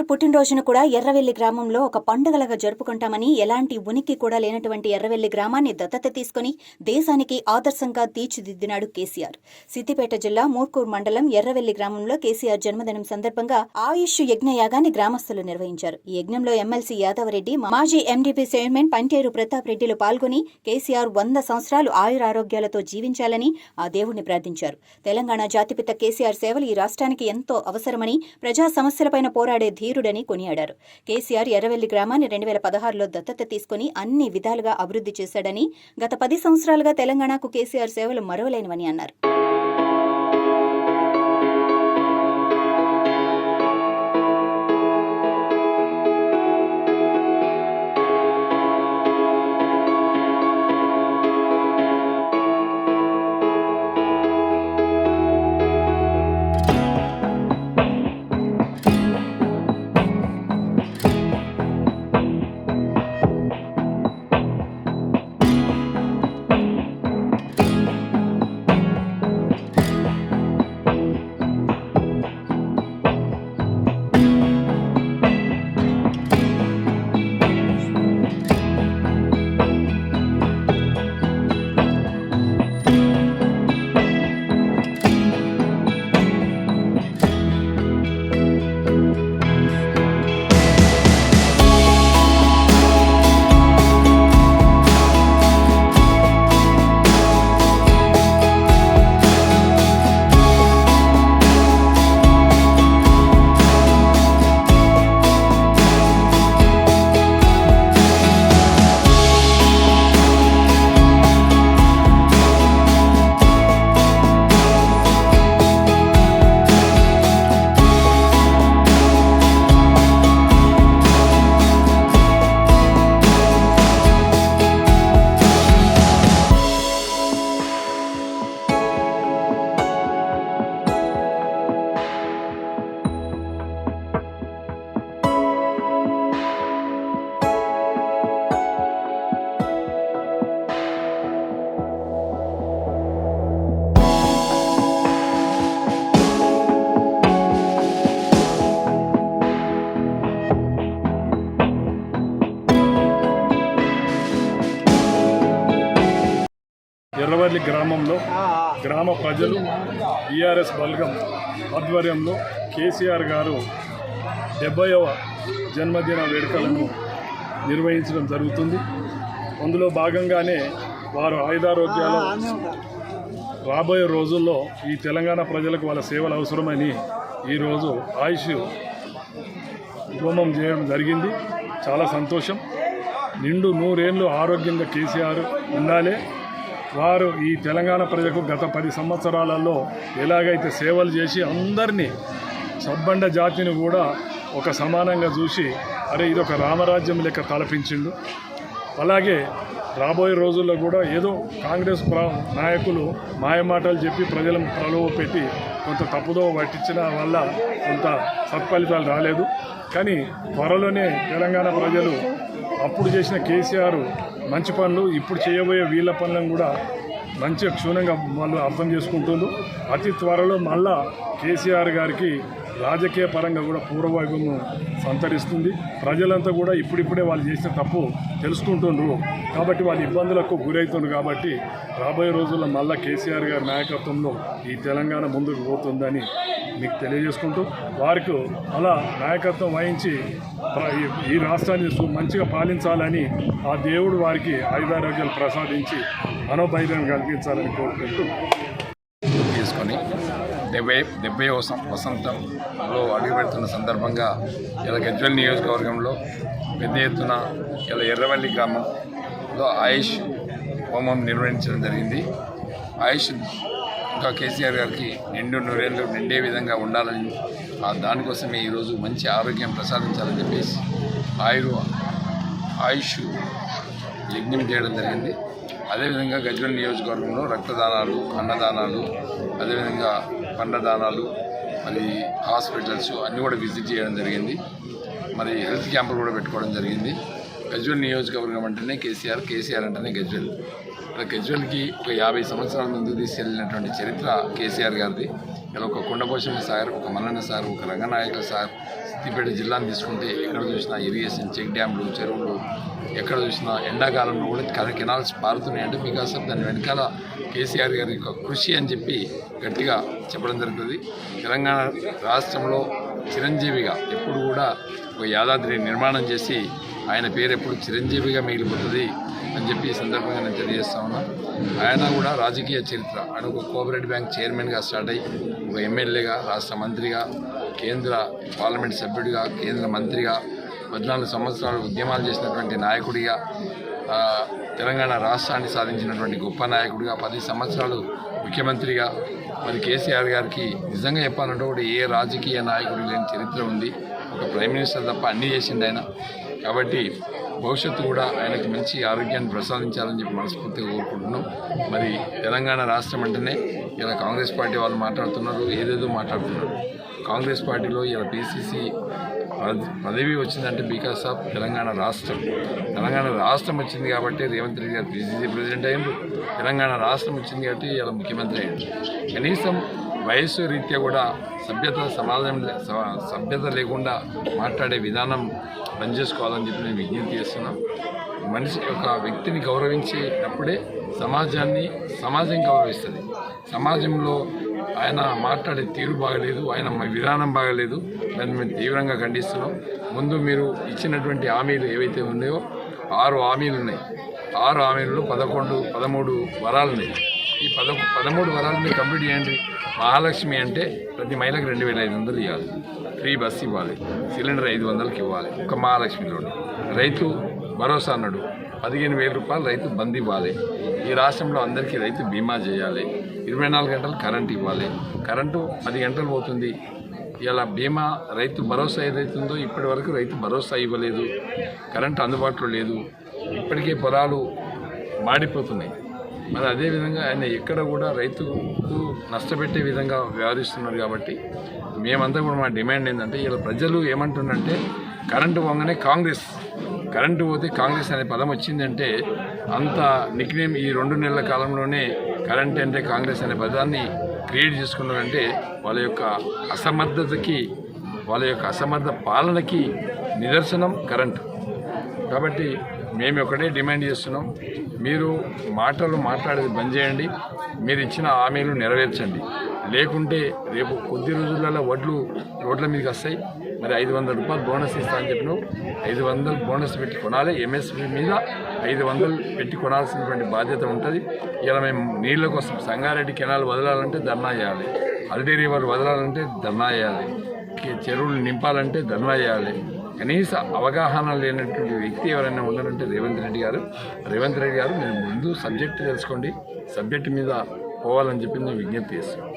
కేసీఆర్ పుట్టినరోజును కూడా ఎర్రవెల్లి గ్రామంలో ఒక పండుగలాగా జరుపుకుంటామని, ఎలాంటి ఉనికి కూడా లేనటువంటి ఎర్రవెల్లి గ్రామాన్ని దత్తత తీసుకుని దేశానికి ఆదర్శంగా తీర్చిదిద్దినాడు కేసీఆర్. సిద్దిపేట జిల్లా మూర్కూర్ మండలం ఎర్రవెల్లి గ్రామంలో కేసీఆర్ జన్మదినం సందర్భంగా ఆయుష్ యజ్ఞయాగాన్ని గ్రామస్తులు నిర్వహించారు. ఈ యజ్ఞంలో ఎమ్మెల్సీ యాదవరెడ్డి, మాజీ ఎండీపీ చైర్మన్ పంటేరు ప్రతాప్ రెడ్డిలు పాల్గొని కేసీఆర్ 100 సంవత్సరాలు ఆయురారోగ్యాలతో జీవించాలని ఆ దేవుణ్ణి ప్రార్థించారు. తెలంగాణ జాతిపిత కేసీఆర్ సేవలు ఈ రాష్ట్రానికి ఎంతో అవసరమని, ప్రజా సమస్యలపైన పోరాడే ధీరుడని కొనియాడారు. కేసీఆర్ ఎర్రవెల్లి గ్రామాన్ని 2016లో దత్తత తీసుకుని అన్ని విధాలుగా అభివృద్ధి చేశాడని, గత 10 సంవత్సరాలుగా తెలంగాణకు కేసీఆర్ సేవలు మరువలేనివని అన్నారు. ఎర్రవెల్లి గ్రామంలో గ్రామ ప్రజలు టీఆర్ఎస్ బల్గం ఆధ్వర్యంలో కేసీఆర్ గారు 70వ జన్మదిన వేడుకలను నిర్వహించడం జరుగుతుంది. అందులో భాగంగానే వారు ఆయుధారోగ్యాలు రాబోయే రోజుల్లో ఈ తెలంగాణ ప్రజలకు వాళ్ళ సేవలు అవసరమని ఈరోజు ఆయుష్ హోమం చేయడం జరిగింది. చాలా సంతోషం. నిండు 100 ఏళ్ళు ఆరోగ్యంగా కేసీఆర్ ఉండాలి. వారు ఈ తెలంగాణ ప్రజలకు గత 10 సంవత్సరాలలో ఎలాగైతే సేవలు చేసి అందరినీ సబ్బండ జాతిని కూడా ఒక సమానంగా చూసి ఇదొక రామరాజ్యం లెక్క తలపించిండు. అలాగే రాబోయే రోజుల్లో కూడా ఏదో కాంగ్రెస్ నాయకులు మాయమాటలు చెప్పి ప్రజలను ప్రలోభపెట్టి కొంత తప్పుదో పట్టించిన వల్ల కొంత సత్ఫలితాలు రాలేదు. కానీ త్వరలోనే తెలంగాణ ప్రజలు అప్పుడు చేసిన కేసీఆర్ మంచి పనులు ఇప్పుడు చేయబోయే వీళ్ళ పనులను కూడా మంచిగా క్షుణ్ణంగా వాళ్ళు అర్థం చేసుకుంటున్నారు. అతి త్వరలో మళ్ళా కేసీఆర్ గారికి రాజకీయ పరంగా కూడా పూర్వవైభవం సంతరిస్తుంది. ప్రజలంతా కూడా ఇప్పుడిప్పుడే వాళ్ళు చేసిన తప్పు తెలుసుకుంటున్నారు కాబట్టి వాళ్ళు ఇబ్బందులకు గురవుతున్నారు. కాబట్టి రాబోయే రోజుల్లో మళ్ళా కేసీఆర్ గారి నాయకత్వంలో ఈ తెలంగాణ ముందుకు పోతుందని మీకు తెలియజేసుకుంటూ, వారికి అలా నాయకత్వం వహించి ఈ రాష్ట్రాన్ని మంచిగా పాలించాలని ఆ దేవుడు వారికి ఆయుధారోగ్యాలు ప్రసాదించి మనోధైర్యం కలిగించాలని కోరుకుంటూ తీసుకొని 70వ వసంతంలో అడుగుపెడుతున్న సందర్భంగా ఇలా గజ్వేల్ నియోజకవర్గంలో పెద్ద ఎత్తున ఇలా ఎర్రవెల్లి గ్రామంలో ఆయుష్ హోమం నిర్వహించడం జరిగింది. ఆయుష్ ఇంకా కేసీఆర్ గారికి నిండు 100 ఏళ్ళు నిండే విధంగా ఉండాలని, దానికోసమే ఈరోజు మంచి ఆరోగ్యం ప్రసాదించాలని చెప్పేసి ఆయుష్ యజ్ఞం చేయడం జరిగింది. అదేవిధంగా గజ్వేల్ నియోజకవర్గంలో రక్తదానాలు, అన్నదానాలు, అదేవిధంగా పండ్లదానాలు, మరి హాస్పిటల్స్ అన్నీ కూడా విజిట్ చేయడం జరిగింది. మరి హెల్త్ క్యాంపులు కూడా పెట్టుకోవడం జరిగింది. గజ్వేల్ నియోజకవర్గం అంటేనే కేసీఆర్, కేసీఆర్ అంటేనే గజ్వేల్. ఇలా గజ్వేల్కి ఒక 50 సంవత్సరాల ముందు తీసుకెళ్ళినటువంటి చరిత్ర కేసీఆర్ గారిది. ఇలా ఒక కొండపోశమ్మ సార్, ఒక మల్లన్న సార్, ఒక రంగనాయకుల సార్, సిద్దిపేట జిల్లాను తీసుకుంటే ఎక్కడ చూసినా ఇరిగేషన్, చెక్ డ్యామ్లు, చెరువులు, ఎక్కడ చూసినా ఎండాకాలంలో కూడా కెనాల్స్ పారుతున్నాయి. అంటే మీకు అసలు దాని వెనకాల కేసీఆర్ గారి యొక్క కృషి అని చెప్పి గట్టిగా చెప్పడం జరుగుతుంది. తెలంగాణ రాష్ట్రంలో చిరంజీవిగా ఎప్పుడు కూడా ఒక యాదాద్రి నిర్మాణం చేసి ఆయన పేరు ఎప్పుడు చిరంజీవిగా మిగిలిపోతుంది అని చెప్పి ఈ సందర్భంగా నేను తెలియజేస్తా ఉన్నా. ఆయన కూడా రాజకీయ చరిత్ర, ఆయన ఒక కోఆపరేటివ్ బ్యాంక్ చైర్మన్గా స్టార్ట్ అయ్యి ఒక ఎమ్మెల్యేగా, రాష్ట్ర మంత్రిగా, కేంద్ర పార్లమెంట్ సభ్యుడిగా, కేంద్ర మంత్రిగా, 14 సంవత్సరాలు ఉద్యమాలు చేసినటువంటి నాయకుడిగా, తెలంగాణ రాష్ట్రాన్ని సాధించినటువంటి గొప్ప నాయకుడిగా, 10 సంవత్సరాలు ముఖ్యమంత్రిగా. మరి కేసీఆర్ గారికి నిజంగా చెప్పాలంటే కూడా ఏ రాజకీయ నాయకుడు లేని చరిత్ర ఉంది. ఒక ప్రైమ్ మినిస్టర్ తప్ప అన్నీ చేసిండు ఆయన. కాబట్టి భవిష్యత్తు కూడా ఆయనకి మంచి ఆరోగ్యాన్ని ప్రసాదించాలని చెప్పి మనస్ఫూర్తిగా కోరుకుంటున్నాం. మరి తెలంగాణ రాష్ట్రం అంటేనే ఇలా కాంగ్రెస్ పార్టీ వాళ్ళు మాట్లాడుతున్నారు, ఏదేదో మాట్లాడుతున్నారు. కాంగ్రెస్ పార్టీలో ఇలా PCC పదవి వచ్చిందంటే బికాస్ ఆఫ్ తెలంగాణ రాష్ట్రం. తెలంగాణ రాష్ట్రం వచ్చింది కాబట్టి రేవంత్ రెడ్డి గారు PCC ప్రెసిడెంట్ అయ్యారు. తెలంగాణ రాష్ట్రం వచ్చింది కాబట్టి ఇలా ముఖ్యమంత్రి అయ్యారు. కనీసం వయస్సు రీత్యా కూడా సభ్యత లేకుండా మాట్లాడే విధానం పనిచేసుకోవాలని చెప్పి నేను విజ్ఞప్తి చేస్తున్నాను. మనిషి ఒక వ్యక్తిని గౌరవించేటప్పుడే సమాజం గౌరవిస్తుంది. సమాజంలో ఆయన మాట్లాడే తీరు బాగలేదు, ఆయన విధానం బాగలేదు, దాన్ని మేము తీవ్రంగా ఖండిస్తున్నాం. ముందు మీరు ఇచ్చినటువంటి హామీలు ఏవైతే ఉన్నాయో 6 హామీలు ఉన్నాయి. 6 హామీలలో 13 వరాలు ఉన్నాయి. ఈ 13 వరాలని కంప్లీట్ చేయండి. మహాలక్ష్మి అంటే ప్రతి మహిళకు 2500 ఇవ్వాలి, ఫ్రీ బస్ ఇవ్వాలి, సిలిండర్ 500కి ఇవ్వాలి ఒక మహాలక్ష్మిలోని. రైతు భరోసా అన్నాడు, 15,000 రూపాయలు రైతు బంద్ ఇవ్వాలి. ఈ రాష్ట్రంలో అందరికీ రైతు బీమా చేయాలి. 24 గంటలు కరెంటు ఇవ్వాలి. కరెంటు 10 గంటలు పోతుంది. ఇలా బీమా రైతు భరోసా ఏదైతుందో ఇప్పటి వరకు రైతు భరోసా ఇవ్వలేదు. కరెంటు అందుబాటులో లేదు. ఇప్పటికే పొలాలు మాడిపోతున్నాయి. మరి అదేవిధంగా ఆయన ఎక్కడ కూడా రైతుకు నష్టపెట్టే విధంగా వ్యవహరిస్తున్నారు. కాబట్టి మేమంతా కూడా మా డిమాండ్ ఏంటంటే ఇలా ప్రజలు ఏమంటున్నారంటే కరెంటు పోగానే కాంగ్రెస్, కరెంటు పోతే కాంగ్రెస్ అనే పదం వచ్చిందంటే అంత నిక్నేమ్ ఈ 2 నెలల కాలంలోనే కరెంట్ అంటే కాంగ్రెస్ అనే పదాన్ని క్రియేట్ చేసుకున్నారంటే వాళ్ళ యొక్క అసమర్థతకి, వాళ్ళ యొక్క అసమర్థ పాలనకి నిదర్శనం కరెంటు. కాబట్టి మేము ఒకటే డిమాండ్ చేస్తున్నాం, మీరు మాటలు మాట్లాడేది బంద్ చేయండి, మీరు ఇచ్చిన హామీలు నెరవేర్చండి. లేకుంటే రేపు కొద్ది రోజులలో వడ్లు రోడ్ల మీదకి వస్తాయి. మరి 500 రూపాయలు బోనస్ ఇస్తా అని చెప్పినావు, 500 బోనస్ పెట్టి కొనాలి. MSP మీద 500 పెట్టి కొనాల్సినటువంటి బాధ్యత ఉంటుంది. ఇలా మేము నీళ్ళ కోసం సంగారెడ్డి కెనాల్ వదలాలంటే ధర్నా చేయాలి, హల్దీ రివర్ వదలాలంటే ధర్నా చేయాలి, చెరువులు నింపాలంటే ధర్నా చేయాలి. కనీస అవగాహన లేనటువంటి వ్యక్తి ఎవరైనా ఉన్నారంటే రేవంత్ రెడ్డి గారు. మీరు ముందు సబ్జెక్టు తెలుసుకోండి, సబ్జెక్టు మీద పోవాలని చెప్పి నేను విజ్ఞప్తి చేస్తున్నాను.